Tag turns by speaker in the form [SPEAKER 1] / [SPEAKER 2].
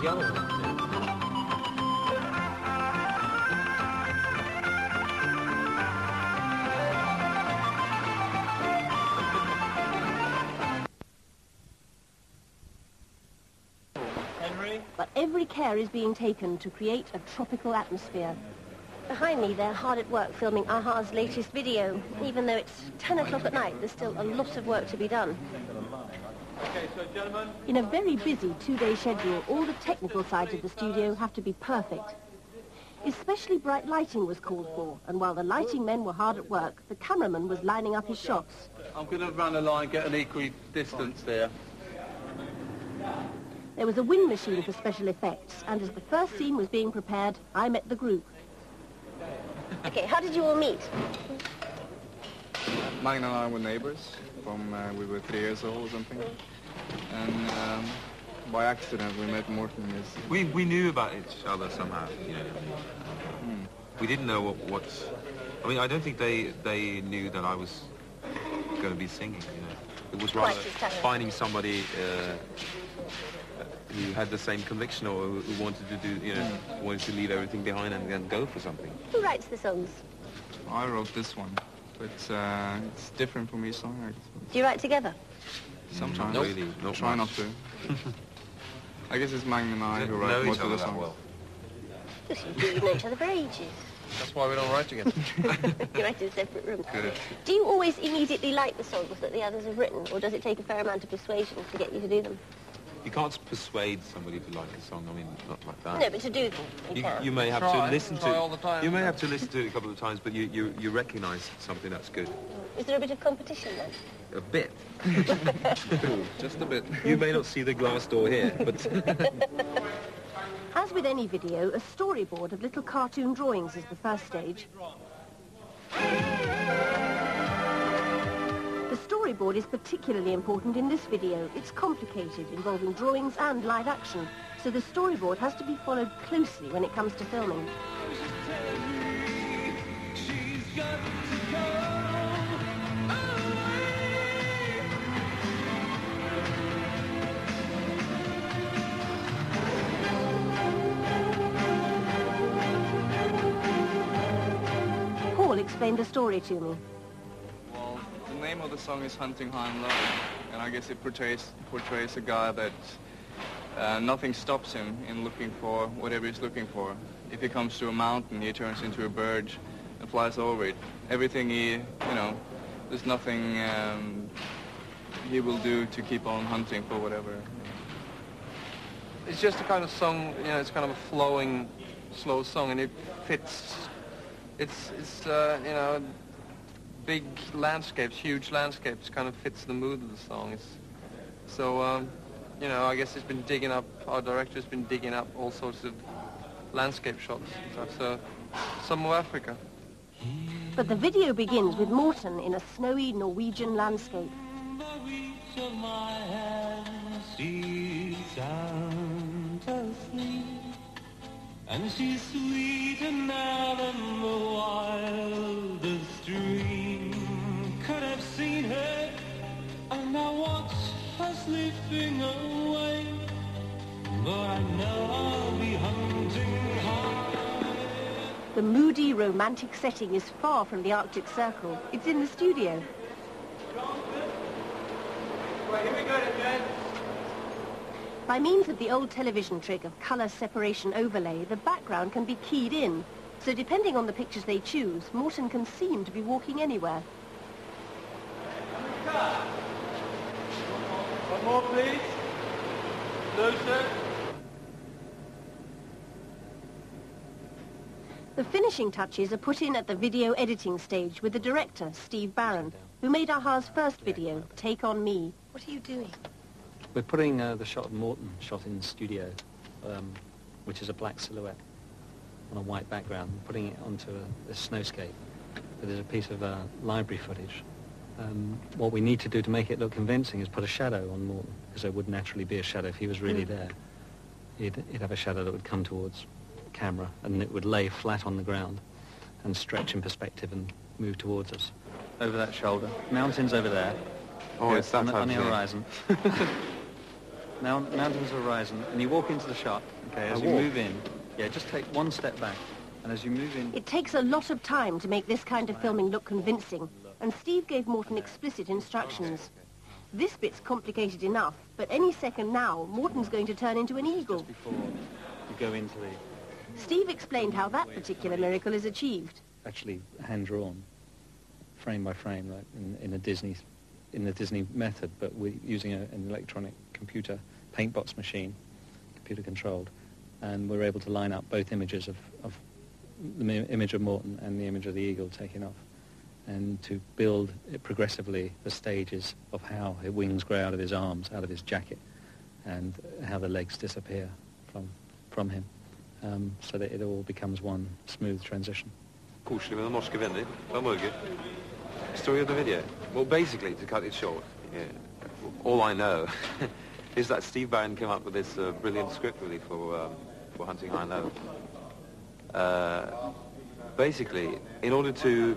[SPEAKER 1] the other one. Yeah.
[SPEAKER 2] But every care is being taken to create a tropical atmosphere. Behind me, they're hard at work filming a-ha's latest video. Even though it's 10 o'clock at night, there's still a lot of work to be done.
[SPEAKER 3] Okay, so gentlemen...
[SPEAKER 2] In a very busy two-day schedule, all the technical sides of the studio have to be perfect. Especially bright lighting was called for, and while the lighting men were hard at work, the cameraman was lining up his shots.
[SPEAKER 3] I'm going to run a line, get an equal distance there.
[SPEAKER 2] There was a wind machine for special effects, and as the first scene was being prepared, I met the group. Okay, how did you all meet?
[SPEAKER 4] Magna and I were neighbors from we were 3 years old or something, and by accident we met Morten.
[SPEAKER 5] We knew about each other somehow, you know. We didn't know what. I mean, I don't think they knew that I was going to be singing. You know, it was rather finding somebody who had the same conviction or who wanted to do, you know, wanted to leave everything behind and then go for something.
[SPEAKER 2] Who writes the songs?
[SPEAKER 4] I wrote this one, but it's different from each song.
[SPEAKER 2] Do you write together?
[SPEAKER 4] Sometimes.
[SPEAKER 5] Not really. Not
[SPEAKER 4] Try
[SPEAKER 5] much.
[SPEAKER 4] not to. I guess it's Magna and I who write most of the songs.
[SPEAKER 5] Well.
[SPEAKER 2] You've known each other for ages.
[SPEAKER 1] That's why we don't write together.
[SPEAKER 2] You write in separate rooms.
[SPEAKER 5] Good.
[SPEAKER 2] Do you always immediately like the songs that the others have written, or does it take a fair amount of persuasion to get you to do them?
[SPEAKER 5] You can't persuade somebody to like a song. I mean, not like that.
[SPEAKER 2] No, but to do them.
[SPEAKER 5] You may have to listen to
[SPEAKER 1] Try all the time.
[SPEAKER 5] You may have to listen to it a couple of times, but you recognise something that's good.
[SPEAKER 2] Is there a bit of competition then?
[SPEAKER 5] A bit.
[SPEAKER 4] Just a bit.
[SPEAKER 5] You may not see the glass door here, but
[SPEAKER 2] As with any video, a storyboard of little cartoon drawings is the first stage. The storyboard is particularly important in this video. It's complicated, involving drawings and live action, so the storyboard has to be followed closely when it comes to filming. Paul explained the story to me.
[SPEAKER 4] Well, the name of the song is Hunting High and Low, and I guess it portrays a guy that nothing stops him in looking for whatever he's looking for. If he comes to a mountain, he turns into a bird and flies over it. Everything there's nothing he will do to keep on hunting for whatever.
[SPEAKER 1] It's just a kind of song, you know, it's kind of a flowing, slow song, and it fits. It's you know, big landscapes, huge landscapes, kind of fits the mood of the song. So, you know, I guess our director's been digging up all sorts of landscape shots. That's some of Africa.
[SPEAKER 2] But the video begins with Morten in a snowy Norwegian landscape.
[SPEAKER 6] And she's sweeter now than the wildest dream could have seen her, and I watch her slipping away, but I know I'll be hunting hard.
[SPEAKER 2] The moody, romantic setting is far from the Arctic Circle. It's in the studio.
[SPEAKER 3] Right, here we go then.
[SPEAKER 2] By means of the old television trick of colour separation overlay, the background can be keyed in. So depending on the pictures they choose, Morten can seem to be walking anywhere.
[SPEAKER 3] One more, please. Closer.
[SPEAKER 2] The finishing touches are put in at the video editing stage with the director, Steve Barron, who made a-ha's first video, Take On Me. What are you doing?
[SPEAKER 7] We're putting the shot of Morten shot in the studio, which is a black silhouette on a white background, putting it onto a snowscape. But there's a piece of library footage. What we need to do to make it look convincing is put a shadow on Morten, because there would naturally be a shadow if he was really there. He'd have a shadow that would come towards the camera, and it would lay flat on the ground and stretch in perspective and move towards us. Over that shoulder. Mountains over there.
[SPEAKER 5] oh, it's that
[SPEAKER 7] on the
[SPEAKER 5] type of thing.
[SPEAKER 7] horizon. Now mountains are horizon, and you walk into the shot. Okay, as you move in, yeah, just take one step back, and as you move in.
[SPEAKER 2] It takes a lot of time to make this kind of filming look convincing, and Steve gave Morton explicit instructions. This bit's complicated enough, but any second now, Morton's going to turn into an eagle.
[SPEAKER 7] Just before you go into the...
[SPEAKER 2] Steve explained how that particular miracle is achieved.
[SPEAKER 7] Actually hand-drawn, frame by frame, like in the Disney method, but we're using an electronic computer paintbox machine, computer-controlled, and we're able to line up both images of the image of Morton and the image of the eagle taking off, and to build it progressively the stages of how his wings grow out of his arms, out of his jacket, and how the legs disappear from him, so that it all becomes one smooth transition.
[SPEAKER 5] Korsning med de norska vänner, vad möjligt. Story of the video. Well, basically, to cut it short, all I know is that Steve Barron came up with this brilliant script really for Hunting High and Low. Basically, in order to